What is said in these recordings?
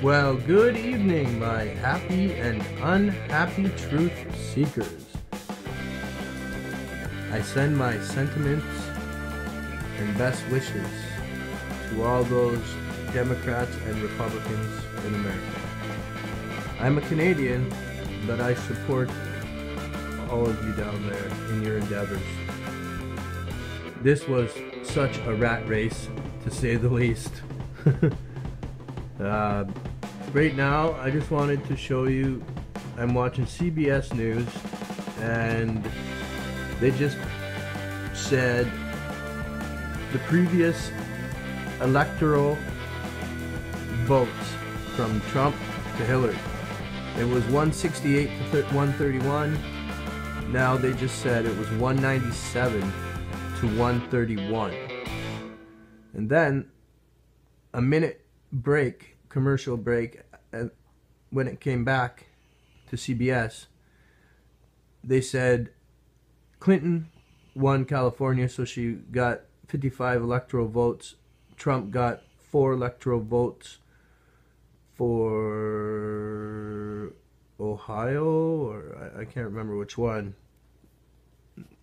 Well, good evening, my happy and unhappy truth seekers. I send my sentiments and best wishes to all those Democrats and Republicans in America. I'm a Canadian, but I support all of you down there in your endeavors. This was such a rat race, to say the least. Right now, I just wanted to show you, I'm watching CBS News, and they just said the previous electoral votes from Trump to Hilary. It was 168 to 131. Now they just said it was 197 to 131. And then a minute break, commercial break, when it came back to CBS, they said Clinton won California, so she got 55 electoral votes. Trump got 4 electoral votes for Ohio, or I can't remember which one.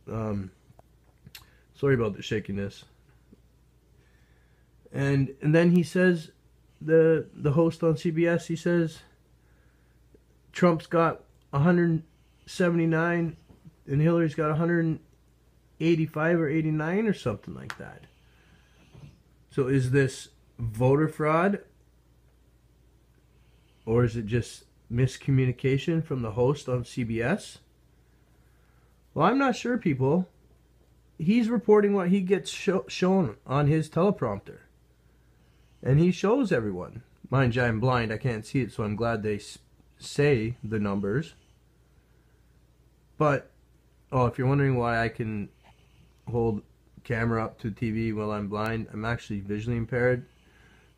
Sorry about the shakiness. And then he says, the host on CBS, he says Trump's got 179 and Hillary's got 185 or 89 or something like that. So is this voter fraud, or is it just miscommunication from the host on CBS? Well, I'm not sure, people. He's reporting what he gets shown on his teleprompter. And he shows everyone. Mind you, I'm blind. I can't see it, so I'm glad they say the numbers. But, oh, if you're wondering why I can hold camera up to TV while I'm blind, I'm actually visually impaired.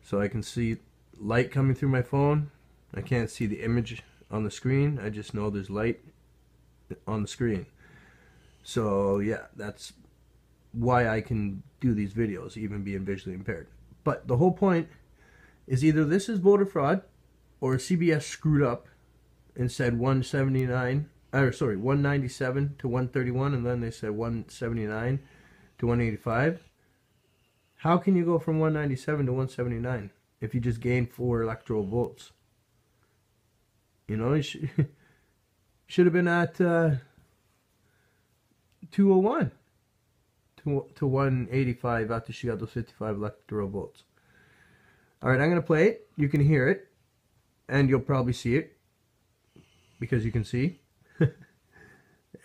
So I can see light coming through my phone. I can't see the image on the screen. I just know there's light on the screen. So, yeah, that's why I can do these videos, even being visually impaired. But the whole point is either this is voter fraud, or CBS screwed up and said 197 to 131, and then they said 179 to 185. How can you go from 197 to 179 if you just gained 4 electoral votes? You know, it should have been at 201 to 185 after she got those 55 electoral votes. Alright, I'm going to play it. You can hear it. And you'll probably see it, because you can see.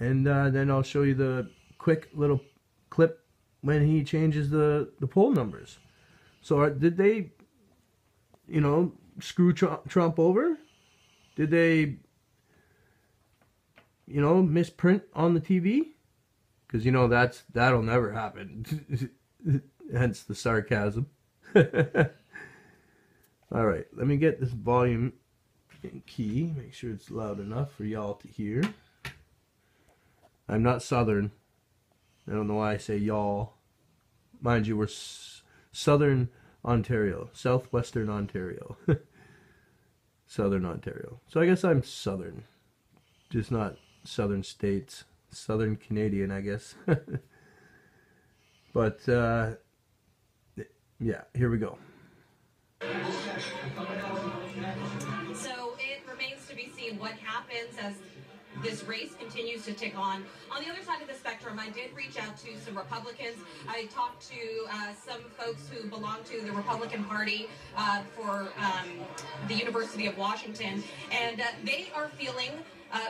And then I'll show you the quick little clip when he changes the poll numbers. So did they, you know, screw Trump over? Did they, you know, misprint on the TV? Because, you know, that'll never happen. Hence the sarcasm. Alright, let me get this volume key. Make sure it's loud enough for y'all to hear. I'm not Southern. I don't know why I say y'all. Mind you, we're Southern Ontario. Southwestern Ontario. Southern Ontario. So I guess I'm Southern. Just not Southern States. Southern Canadian, I guess. But, yeah, here we go. So it remains to be seen what happens as this race continues to tick on. On the other side of the spectrum, I did reach out to some Republicans. I talked to some folks who belong to the Republican Party for the University of Washington, and they are feeling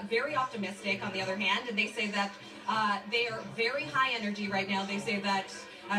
very optimistic, on the other hand, and they say that they are very high energy right now. They say that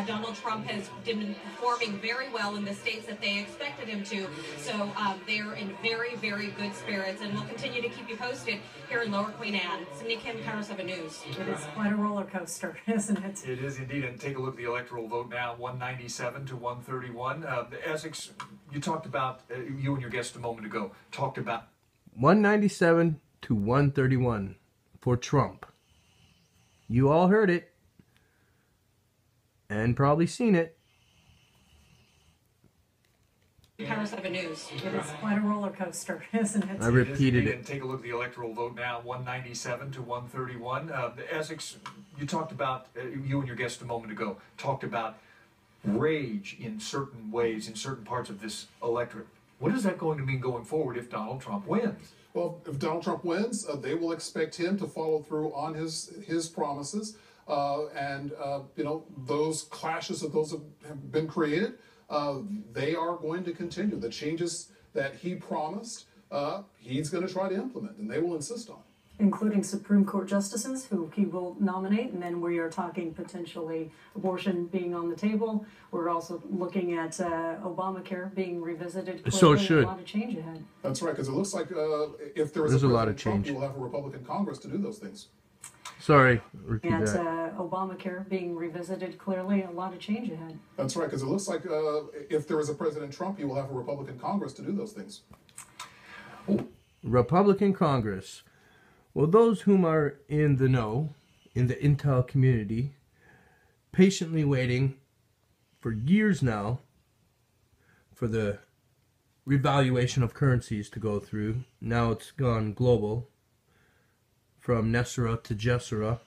Donald Trump has been performing very well in the states that they expected him to. So they're in very, very good spirits, and we'll continue to keep you posted here in Lower Queen Anne. Cindy Kim, Counter 7 News. It is quite a roller coaster, isn't it? It is indeed, and take a look at the electoral vote now, 197 to 131. Essex, you talked about, you and your guest a moment ago, talked about 197 to 131 for Trump. You all heard it. And probably seen it. Power 7 News. It is quite a roller coaster, isn't it? I repeated it. And take a look at the electoral vote now, 197 to 131. You talked about, you and your guest a moment ago, talked about rage in certain ways, in certain parts of this electorate. What is that going to mean going forward if Donald Trump wins? Well, if Donald Trump wins, they will expect him to follow through on his promises. You know, those clashes that those have been created, they are going to continue. The changes that he promised, he's going to try to implement, and they will insist on it. Including Supreme Court justices who he will nominate, and then we are talking potentially abortion being on the table. We're also looking at Obamacare being revisited. Clearly, So it should. A lot of change ahead. That's right, because it looks like if there is There's a a lot of President Trump, change. you will have a Republican Congress to do those things. Sorry, repeat At that. Obamacare being revisited, clearly a lot of change ahead. That's right, because it looks like if there is a President Trump, you will have a Republican Congress to do those things. Republican Congress. Well, those whom are in the know, in the intel community, patiently waiting for years now for the revaluation of currencies to go through. Now it's gone global, from Nessera to Jessera.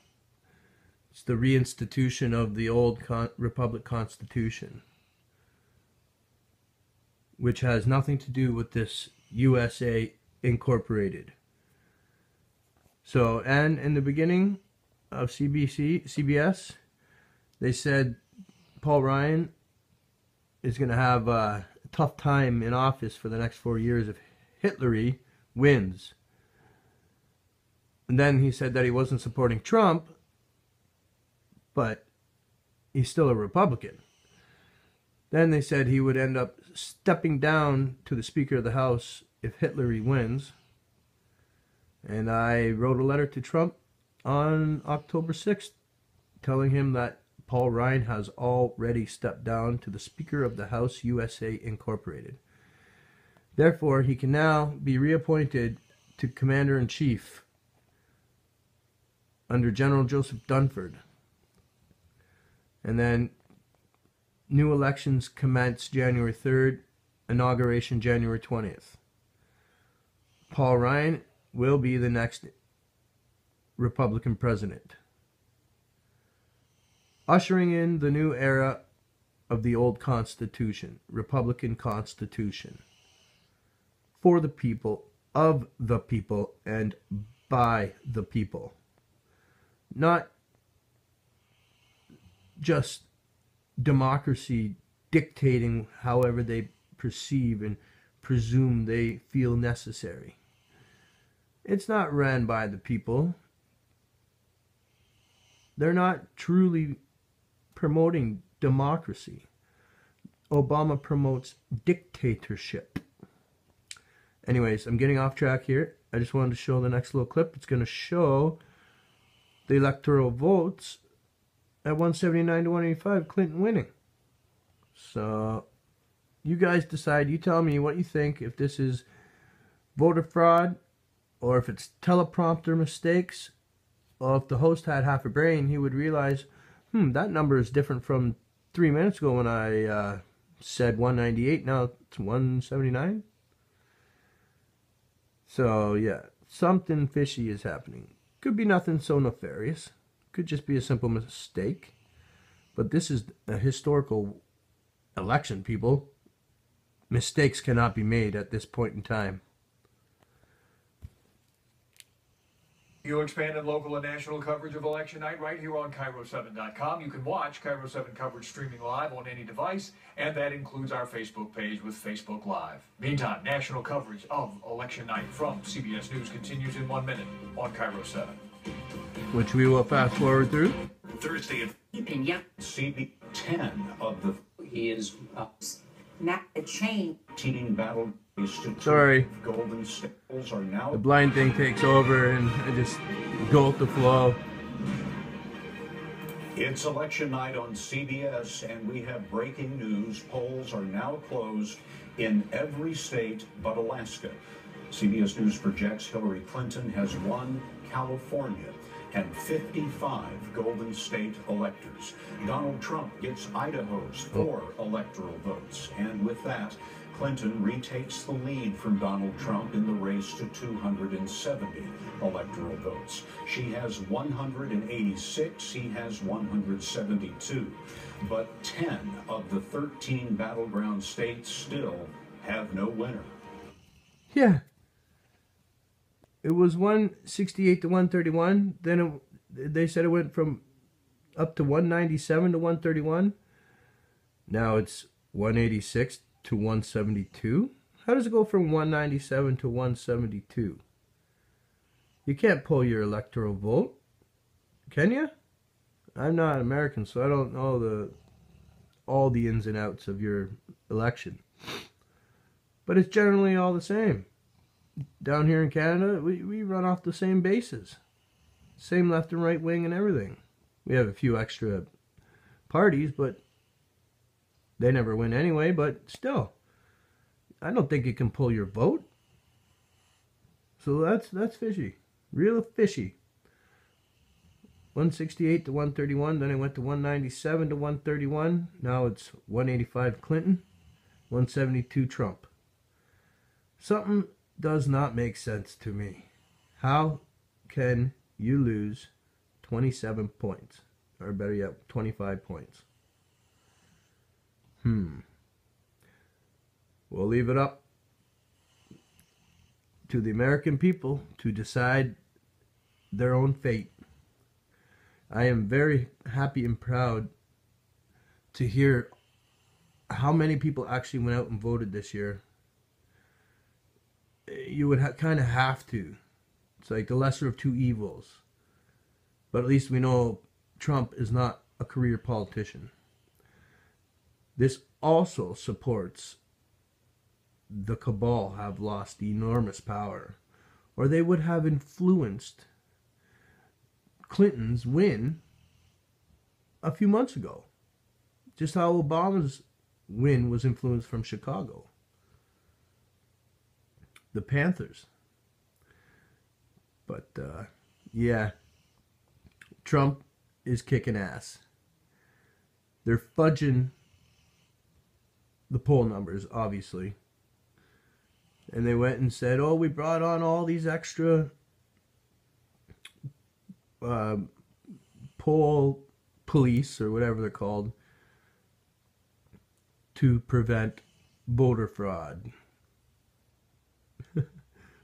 It's the reinstitution of the old Republic Constitution, which has nothing to do with this USA Incorporated. So, and in the beginning of CBS, they said Paul Ryan is going to have a tough time in office for the next 4 years if Hilary wins. And then he said that he wasn't supporting Trump, but he's still a Republican. Then they said he would end up stepping down to the Speaker of the House if Hilary wins. And I wrote a letter to Trump on October 6th telling him that Paul Ryan has already stepped down to the Speaker of the House USA Incorporated. Therefore, he can now be reappointed to Commander-in-Chief under General Joseph Dunford. And then new elections commence January 3rd, inauguration January 20th. Paul Ryan will be the next Republican president, ushering in the new era of the old Constitution, Republican Constitution, for the people, of the people, and by the people. Not just democracy dictating however they perceive and presume they feel necessary. It's not ran by the people. They're not truly promoting democracy. Obama promotes dictatorship. Anyways, I'm getting off track here. I just wanted to show the next little clip. It's going to show the electoral votes at 179 to 185, Clinton winning. So, you guys decide. You tell me what you think, if this is voter fraud, or if it's teleprompter mistakes, or if the host had half a brain, he would realize, that number is different from 3 minutes ago when I said 198, now it's 179. So, yeah, something fishy is happening. Could be nothing so nefarious. Could just be a simple mistake. But this is a historical election, people. Mistakes cannot be made at this point in time. You expanded local and national coverage of election night right here on KIRO7.com. You can watch KIRO 7 coverage streaming live on any device, and that includes our Facebook page with Facebook Live. Meantime, national coverage of election night from CBS News continues in 1 minute on KIRO 7. Which we will fast forward through. Thursday at CB10 of the is not a chain. team battle. Sorry. Golden Staples are now. The blind thing takes over and I just go with the flow. It's election night on CBS, and we have breaking news. Polls are now closed in every state but Alaska. CBS News projects Hillary Clinton has won California and 55 Golden State electors. Donald Trump gets Idaho's 4 electoral votes, and with that, Clinton retakes the lead from Donald Trump in the race to 270 electoral votes. She has 186, he has 172. But 10 of the 13 battleground states still have no winner. Yeah. It was 168 to 131. Then they said it went from up to 197 to 131. Now it's 186 to 172. How does it go from 197 to 172? You can't pull your electoral vote, can you? I'm not American, so I don't know all the ins and outs of your election. But it's generally all the same. Down here in Canada, we run off the same bases. Same left and right wing and everything. We have a few extra parties, but they never win anyway. But still, I don't think you can pull your vote. So that's fishy. Real fishy. 168 to 131, then it went to 197 to 131. Now it's 185 Clinton, 172 Trump. Something does not make sense to me. How can you lose 27 points? Or better yet, 25 points. We'll leave it up to the American people to decide their own fate. I am very happy and proud to hear how many people actually went out and voted this year. You would kind of have to. It's like the lesser of two evils. But at least we know Trump is not a career politician. This also supports the cabal have lost enormous power, or they would have influenced Clinton's win a few months ago. Just how Obama's win was influenced from Chicago. The Panthers. But, yeah. Trump is kicking ass. They're fudging the poll numbers, obviously. And they went and said, oh, we brought on all these extra poll police, or whatever they're called, to prevent voter fraud.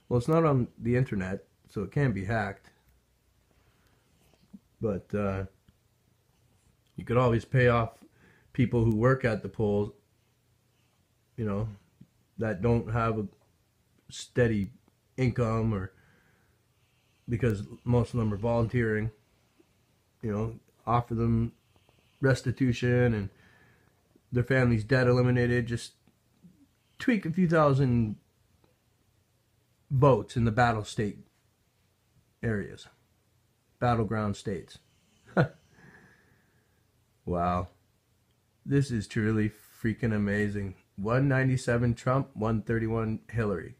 Well, it's not on the internet, so it can't be hacked. But you could always pay off people who work at the polls, you know, that don't have a steady income, or because most of them are volunteering, you know, offer them restitution and their family's debt eliminated. Just tweak a few thousand votes in the battle state areas, battleground states. Wow, this is truly freaking amazing. 197 Trump, 131 Hillary.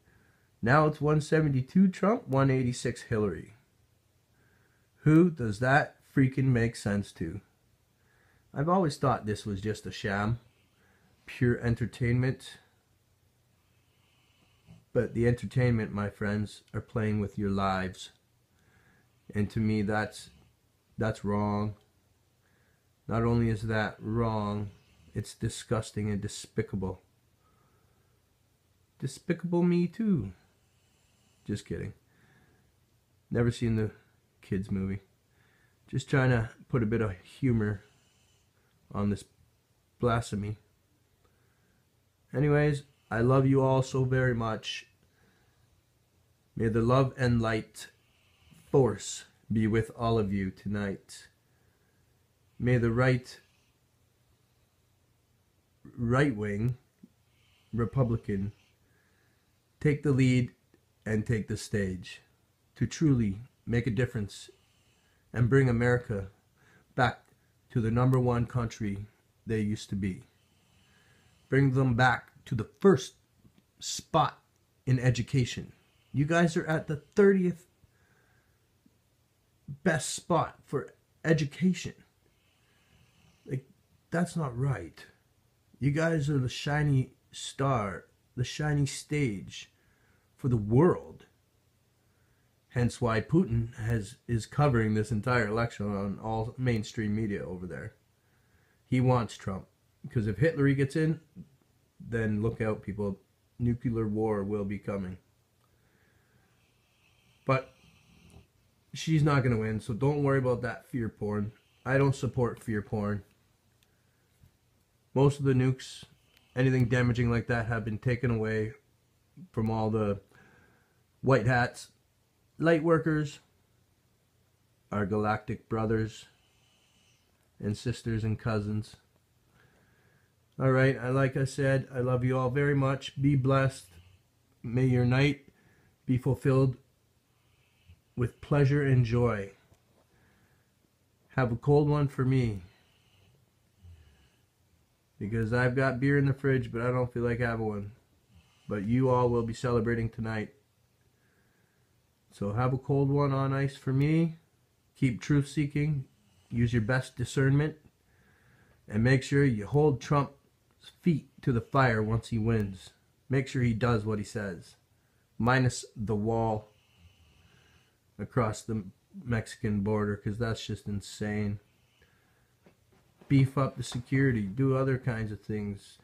Now it's 172 Trump, 186 Hillary. Who does that freaking make sense to? I've always thought this was just a sham, pure entertainment. But the entertainment, my friends, are playing with your lives. And to me, that's wrong. Not only is that wrong, it's disgusting and despicable. Despicable Me Too. Just kidding. Never seen the kids movie. Just trying to put a bit of humor on this blasphemy. Anyways, I love you all so very much. May the love and light force be with all of you tonight. May the right wing Republican take the lead and take the stage to truly make a difference and bring America back to the #1 country they used to be. Bring them back to the first spot in education. You guys are at the 30th best spot for education. Like, that's not right. You guys are the shiny star, the shiny stage for the world. Hence why Putin is covering this entire election on all mainstream media over there. He wants Trump. Because if Hilary gets in, then look out, people. Nuclear war will be coming. But she's not going to win, so don't worry about that fear porn. I don't support fear porn. Most of the nukes, anything damaging like that, have been taken away from all the white hats. Light workers, our galactic brothers and sisters and cousins. Alright, like I said, I love you all very much. Be blessed. May your night be fulfilled with pleasure and joy. Have a cold one for me. Because I've got beer in the fridge, but I don't feel like having one. But you all will be celebrating tonight. So have a cold one on ice for me. Keep truth seeking. Use your best discernment. And make sure you hold Trump's feet to the fire once he wins. Make sure he does what he says. Minus the wall across the Mexican border, because that's just insane. Beef up the security. Do other kinds of things.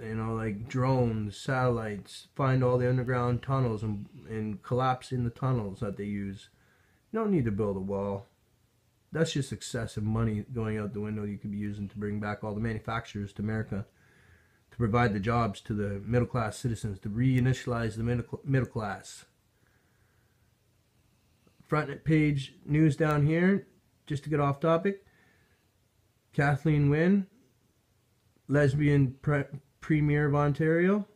You know, like drones, satellites, find all the underground tunnels and collapse in the tunnels that they use. You don't need to build a wall. That's just excessive money going out the window you could be using to bring back all the manufacturers to America, to provide the jobs to the middle-class citizens, to reinitialize the middle class. Front page news down here, just to get off topic. Kathleen Wynne, lesbian premier of Ontario,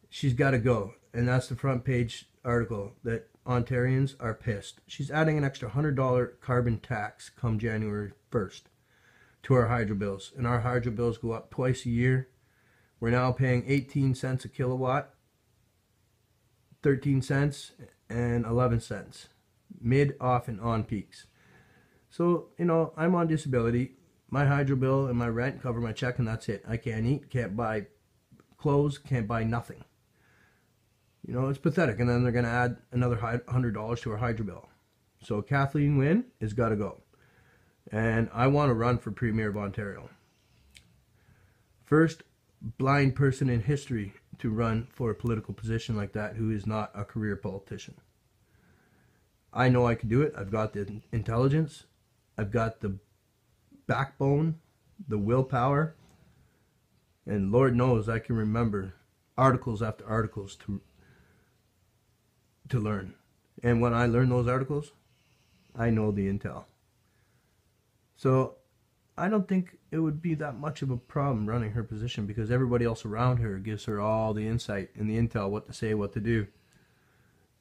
she's got to go. And that's the front page article, that Ontarians are pissed. She's adding an extra $100 carbon tax come January 1st to our hydro bills. And our hydro bills go up twice a year. We're now paying 18 cents a kilowatt, 13 cents, and 11 cents. Mid, off, and on peaks. So, you know, I'm on disability. My hydro bill and my rent cover my check, and that's it. I can't eat, can't buy clothes, can't buy nothing. You know, it's pathetic. And then they're going to add another $100 to our hydro bill. So Kathleen Wynne has got to go. And I want to run for Premier of Ontario. First blind person in history to run for a political position like that who is not a career politician. I know I can do it. I've got the intelligence. I've got the backbone, the willpower, and Lord knows I can remember articles after articles to learn. And when I learn those articles, I know the intel. So I don't think it would be that much of a problem running her position, because everybody else around her gives her all the insight and the intel, what to say, what to do.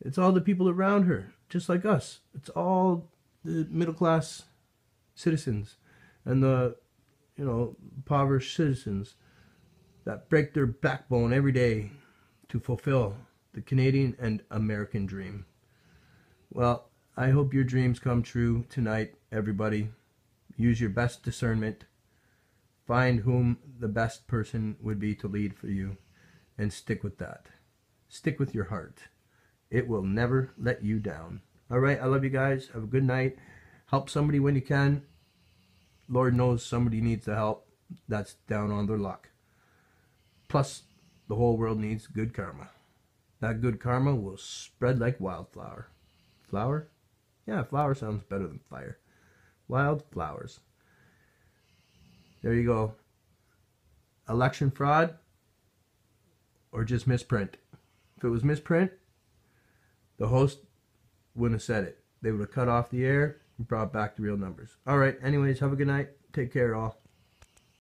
It's all the people around her, just like us. It's all the middle class citizens and the, you know, impoverished citizens that break their backbone every day to fulfill the Canadian and American dream. Well, I hope your dreams come true tonight, everybody. Use your best discernment. Find whom the best person would be to lead for you, and stick with that. Stick with your heart. It will never let you down. All right, I love you guys. Have a good night. Help somebody when you can. Lord knows somebody needs the help that's down on their luck. Plus, the whole world needs good karma. That good karma will spread like wildflower. Flower? Yeah, flower sounds better than fire. Wild flowers. There you go. Election fraud or just misprint. If it was misprint, the host wouldn't have said it. They would have cut off the air and brought back the real numbers. All right, anyways, have a good night. Take care, all.